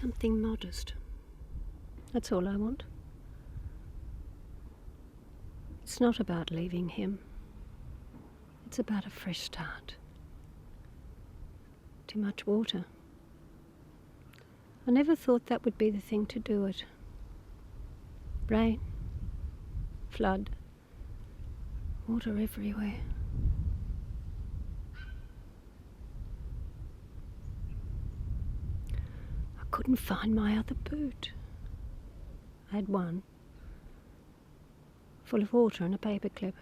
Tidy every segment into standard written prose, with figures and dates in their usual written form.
Something modest. That's all I want. It's not about leaving him. It's about a fresh start. Too much water. I never thought that would be the thing to do it. Rain, flood, water everywhere. I couldn't find my other boot. I had one, full of water and a paperclip.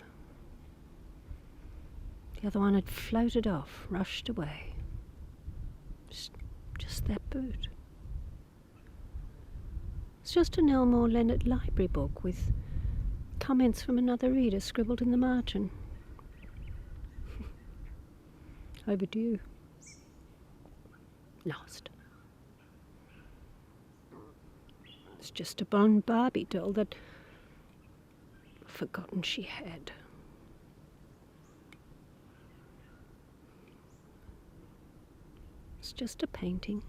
The other one had floated off, rushed away. Just that boot. It's just an Elmore Leonard library book with comments from another reader scribbled in the margin. Overdue. Lost. It's just a blonde Barbie doll that I'd forgotten she had. It's just a painting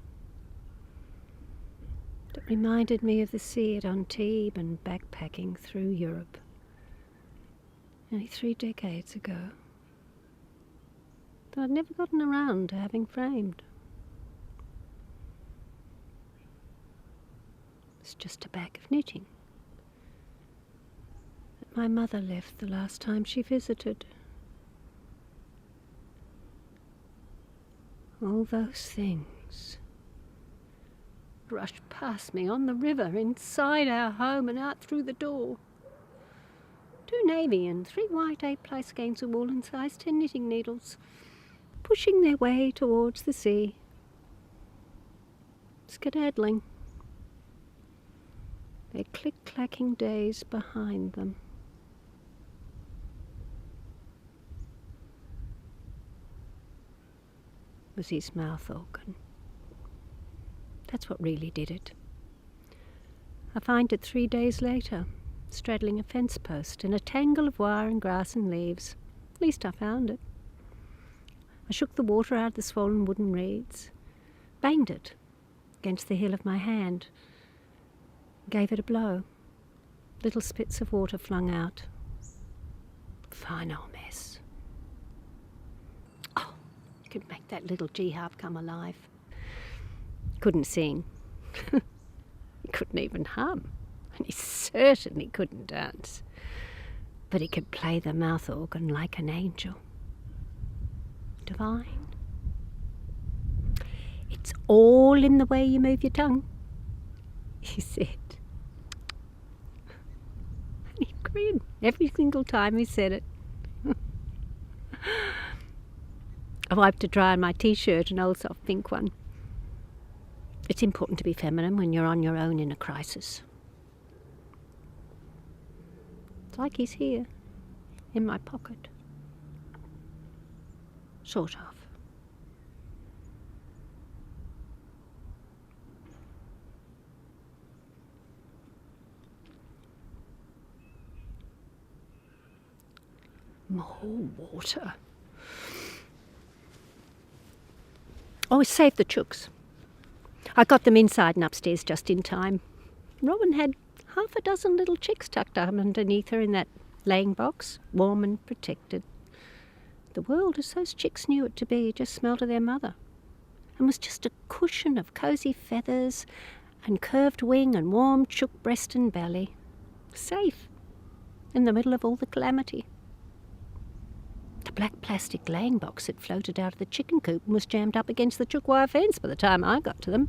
that reminded me of the sea at Antibes and backpacking through Europe nearly 3 decades ago, that I'd never gotten around to having framed. It's just a bag of knitting that my mother left the last time she visited. All those things rushed past me on the river, inside our home and out through the door. 2 navy and 3 white 8-ply skeins of wool and size 10 knitting needles, pushing their way towards the sea, skedaddling, their click-clacking days behind them. Was his mouth organ. That's what really did it. I find it 3 days later, straddling a fence post in a tangle of wire and grass and leaves. At least I found it. I shook the water out of the swollen wooden reeds, banged it against the heel of my hand, gave it a blow. Little spits of water flung out. Fine old mess. Oh, you could make that little G-harp come alive. Couldn't sing. He couldn't even hum. And he certainly couldn't dance. But he could play the mouth organ like an angel. Divine. It's all in the way you move your tongue, he said. And he grinned every single time he said it. I wiped to dry on my t-shirt, an old soft pink one. It's important to be feminine when you're on your own in a crisis. It's like he's here, in my pocket. Sort of. More water. Oh, save the chooks. I got them inside and upstairs just in time. Robin had 6 little chicks tucked up underneath her in that laying box, warm and protected. The world, as those chicks knew it to be, just smelled of their mother, and was just a cushion of cosy feathers and curved wing and warm chook breast and belly. Safe in the middle of all the calamity. The black plastic laying box had floated out of the chicken coop and was jammed up against the chook wire fence by the time I got to them.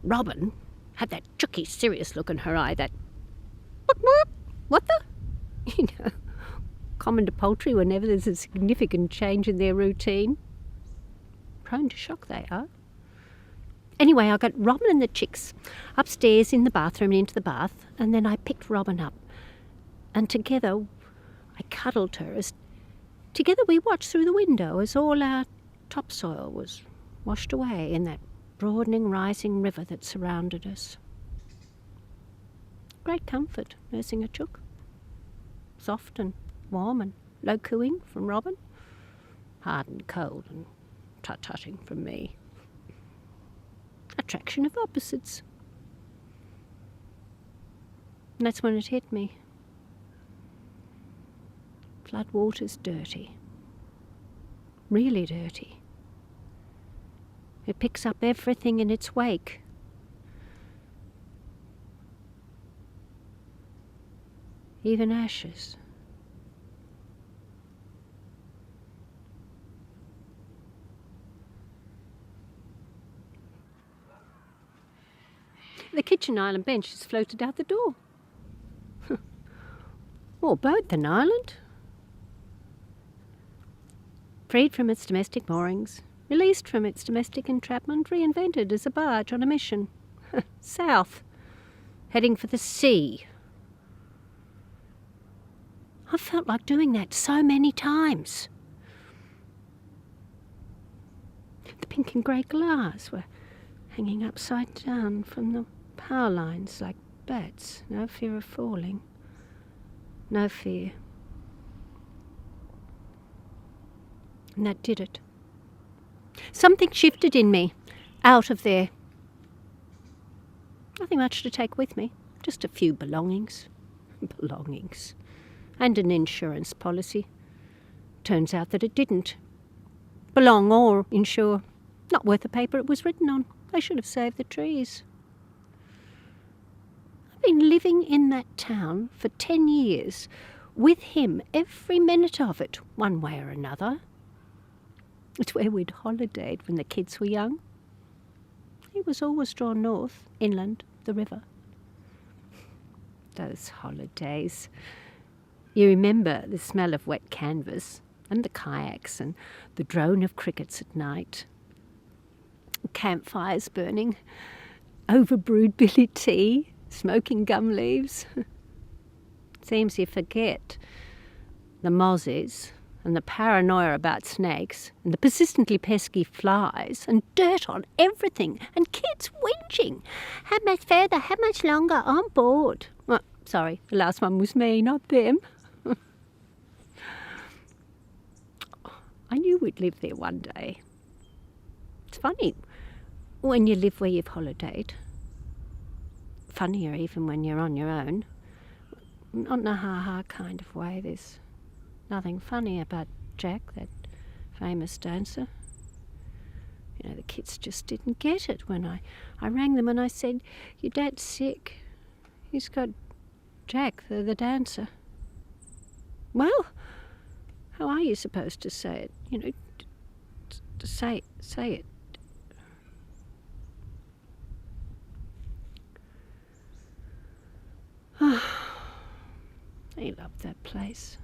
Robin had that chooky serious look in her eye, that what the? You know, common to poultry whenever there's a significant change in their routine. Prone to shock they are. Anyway, I got Robin and the chicks upstairs in the bathroom and into the bath, and then I picked Robin up, and together I cuddled her as together we watched through the window as all our topsoil was washed away in that broadening, rising river that surrounded us. Great comfort nursing a chook. Soft and warm and low cooing from Robin. Hard and cold and tut-tutting from me. A attraction of opposites. And that's when it hit me. Floodwater's dirty. Really dirty. It picks up everything in its wake. Even ashes. The kitchen island bench has floated out the door. More boat than island. Freed from its domestic moorings, released from its domestic entrapment, reinvented as a barge on a mission. South, heading for the sea. I've felt like doing that so many times. The pink and grey glass were hanging upside down from the power lines like bats. No fear of falling. No fear. And that did it. Something shifted in me, out of there. Nothing much to take with me, just a few belongings. Belongings. And an insurance policy. Turns out that it didn't. Belong or insure. Not worth the paper it was written on. They should have saved the trees. I've been living in that town for 10 years, with him every minute of it, one way or another. It's where we'd holidayed when the kids were young. He was always drawn north, inland, the river. Those holidays. You remember the smell of wet canvas and the kayaks and the drone of crickets at night. Campfires burning, overbrewed billy tea, smoking gum leaves. Seems you forget the mozzies and the paranoia about snakes and the persistently pesky flies and dirt on everything and kids whinging. How much further? How much longer? I'm bored. Oh, sorry, the last one was me, not them. I knew we'd live there one day. It's funny when you live where you've holidayed. Funnier even when you're on your own. Not in a ha-ha kind of way. There's nothing funny about Jack, that famous dancer. You know, the kids just didn't get it when I rang them and I said, your dad's sick. He's got Jack, the dancer. Well, how are you supposed to say it? You know, to say it. He loved that place.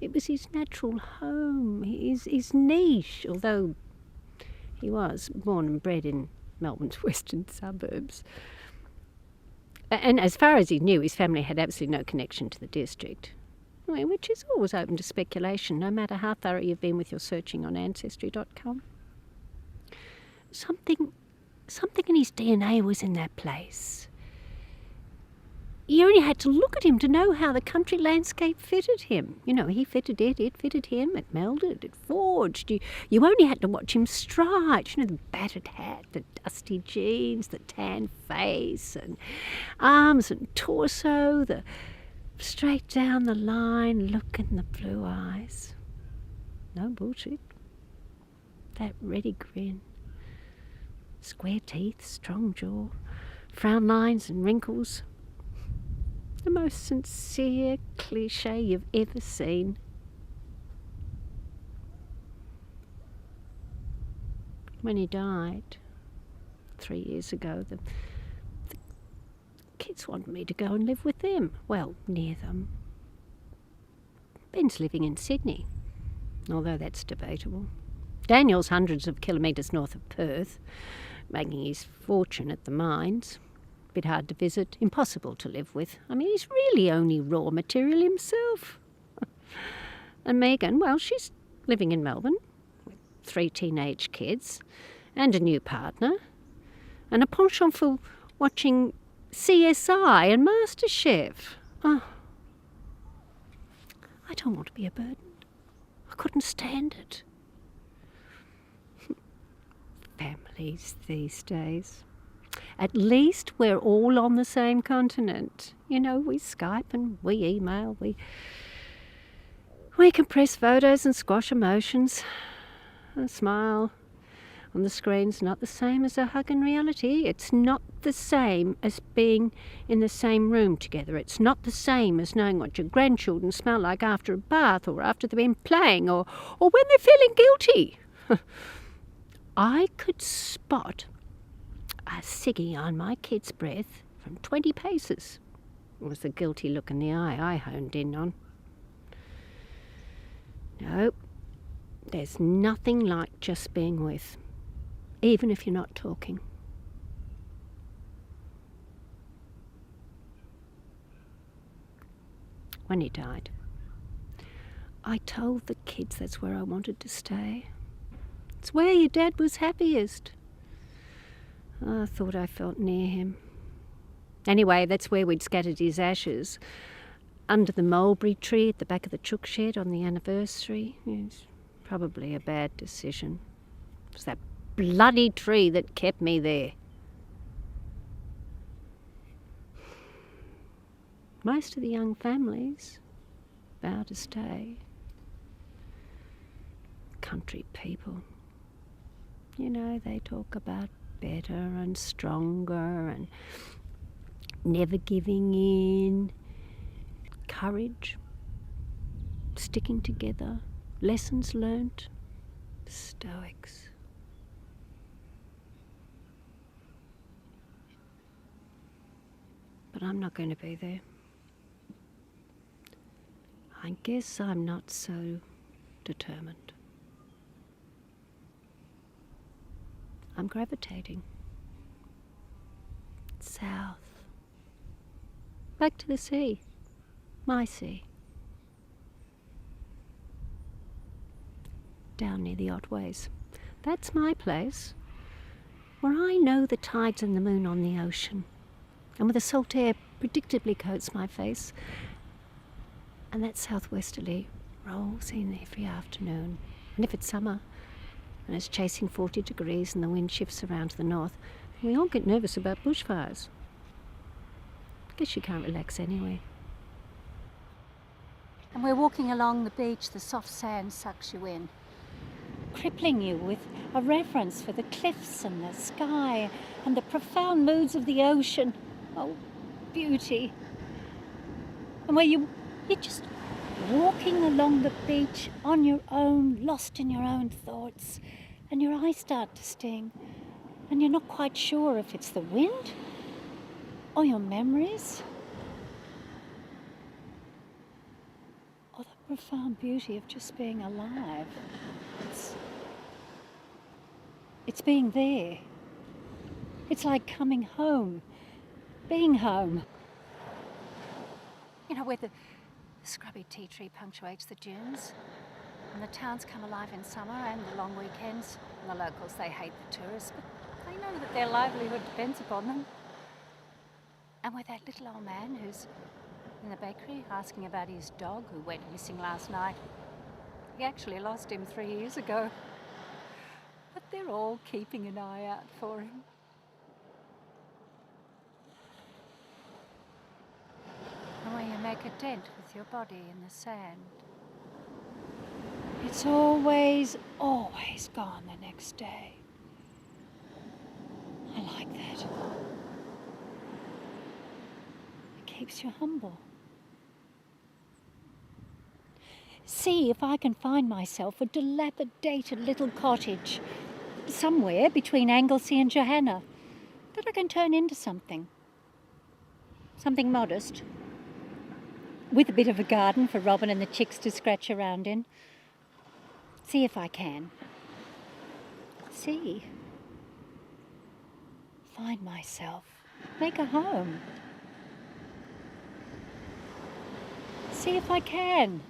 It was his natural home, his niche, although he was born and bred in Melbourne's western suburbs. And as far as he knew, his family had absolutely no connection to the district, which is always open to speculation, no matter how thorough you've been with your searching on Ancestry.com. Something in his DNA was in that place. You only had to look at him to know how the country landscape fitted him. You know, he fitted it fitted him, it melded, it forged. You only had to watch him stride. You know, the battered hat, the dusty jeans, the tan face, and arms and torso, the straight down the line look in the blue eyes. No bullshit. That ready grin. Square teeth, strong jaw, frown lines and wrinkles. The most sincere cliche you've ever seen. When he died 3 years ago, the kids wanted me to go and live with them. Well, near them. Ben's living in Sydney, although that's debatable. Daniel's hundreds of kilometres north of Perth, making his fortune at the mines. Bit hard to visit, impossible to live with. I mean, he's really only raw material himself. And Megan, well, she's living in Melbourne with 3 teenage kids and a new partner and a penchant for watching CSI and MasterChef. Oh, I don't want to be a burden. I couldn't stand it. families these days. At least we're all on the same continent. You know, we Skype and we email, we compress photos and squash emotions. A smile on the screen's not the same as a hug in reality. It's not the same as being in the same room together. It's not the same as knowing what your grandchildren smell like after a bath or after they've been playing or when they're feeling guilty. I could spot a ciggy on my kid's breath from 20 paces. It was the guilty look in the eye I honed in on. No, there's nothing like just being with, even if you're not talking. When he died, I told the kids that's where I wanted to stay. It's where your dad was happiest. I thought I felt near him. Anyway, that's where we'd scattered his ashes. Under the mulberry tree at the back of the chook shed on the anniversary. It's probably a bad decision. It was that bloody tree that kept me there. Most of the young families vow to stay. Country people. You know, they talk about better and stronger and never giving in, courage, sticking together, lessons learnt, stoics. But I'm not going to be there. I guess I'm not so determined. I'm gravitating south, back to the sea, my sea, down near the Otways. That's my place, where I know the tides and the moon on the ocean, and where the salt air predictably coats my face, and that southwesterly rolls in every afternoon. And if it's summer and it's chasing 40 degrees and the wind shifts around to the north, we all get nervous about bushfires. Guess you can't relax anyway. And we're walking along the beach, the soft sand sucks you in, crippling you with a reverence for the cliffs and the sky and the profound moods of the ocean. Oh, beauty. And where you're just walking along the beach on your own, lost in your own thoughts, and your eyes start to sting, and you're not quite sure if it's the wind or your memories or the profound beauty of just being alive. It's being there. It's like coming home, being home. You know, where the scrubby tea tree punctuates the dunes, and the towns come alive in summer and the long weekends. And the locals, they hate the tourists, but they know that their livelihood depends upon them. And with that little old man who's in the bakery asking about his dog who went missing last night. He actually lost him 3 years ago. But they're all keeping an eye out for him. And when you make a dent with your body in the sand, it's always gone the next day. I like that. It keeps you humble. See if I can find myself a dilapidated little cottage somewhere between Anglesey and Johanna that I can turn into something. Something modest, with a bit of a garden for Robin and the chicks to scratch around in. See if I can. See. Find myself. Make a home. See if I can.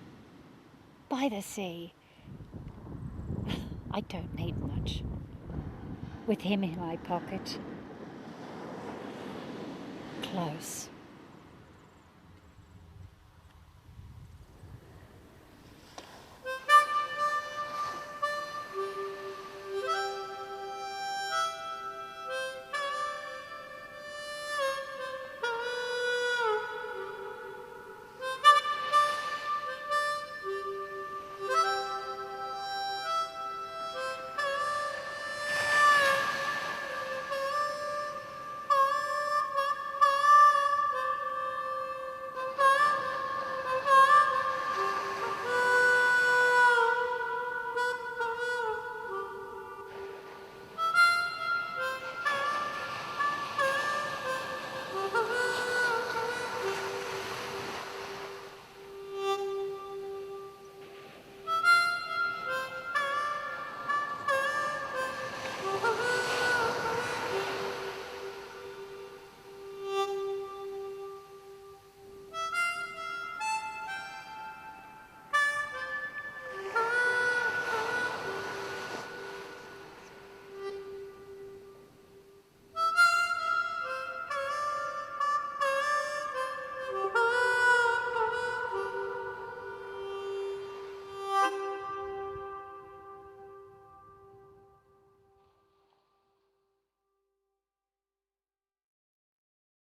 By the sea. I don't need much. With him in my pocket. Close.